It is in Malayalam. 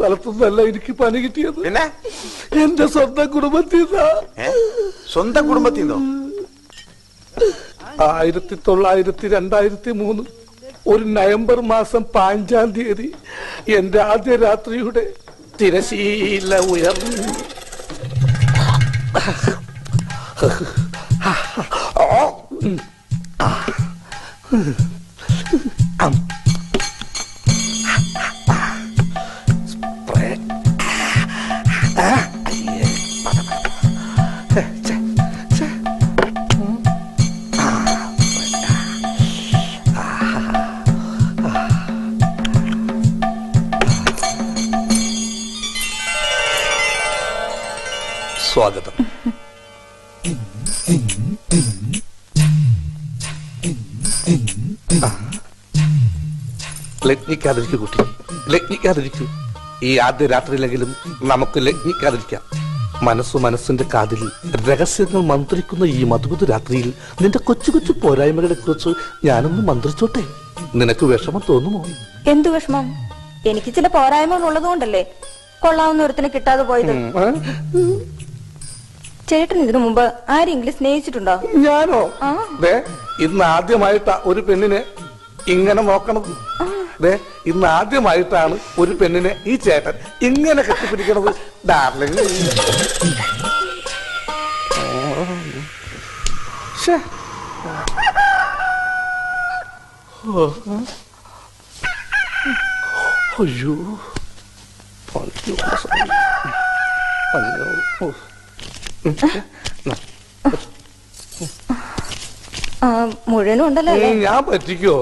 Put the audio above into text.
സ്ഥലത്തുനിന്നല്ല എനിക്ക് പണി കിട്ടിയത്. പിന്നെ എന്റെ സ്വന്തം കുടുംബത്തിൽ നിന്നാ. സ്വന്തം കുടുംബത്തിൽ നിന്നോ? 2003 ഒരു നവംബർ മാസം 5-ാം തീയതി എന്റെ ആദ്യ രാത്രിയുടെ തിരശീല ഉയർന്നു. സ്വാഗതം. ലഗ്നിക്കാതിരിക്കൂ കുട്ടി, ലഗ്നിക്കാതിരിക്കൂ. ഈ ആദ്യ രാത്രിയിലെങ്കിലും നമുക്ക് ലഗ്നിക്കാതിരിക്കാം. മനസ്സിന്റെ കാതിൽ രഹസ്യങ്ങൾ മന്ത്രിക്കുന്ന ഈ മധുമധു രാത്രിയിൽ നിന്റെ കൊച്ചു കൊച്ചു പോരായ്മകളെ കുറിച്ച് ഞാനൊന്ന് മന്ത്രിച്ചോട്ടെ. നിനക്ക് വിഷമം തോന്നുമോ? എന്തു വിഷമം? എനിക്ക് ചില പോരായ്മകൾ ഉള്ളതുകൊണ്ടല്ലേ കൊള്ളാവുന്ന ഒരുത്തിനെ കിട്ടാതെ പോയത്. ചേട്ടൻ ഇതിനു മുമ്പ് ആരെങ്കിലും സ്നേഹിച്ചിട്ടുണ്ടോ? ഞാനോ? ഇന്ന് ആദ്യമായിട്ടാ ഒരു പെണ്ണിനെ ഇങ്ങനെ നോക്കണത്. ഇന്ന് ആദ്യമായിട്ടാണ് ഒരു പെണ്ണിനെ ഈ ചേട്ടൻ ഇങ്ങനെ കെട്ടിപ്പിടിക്കണത്. ഡാർലിംഗ്, അയ്യോ മുഴുവനും ഉണ്ടല്ലോ. ഞാൻ പറ്റിക്കോ?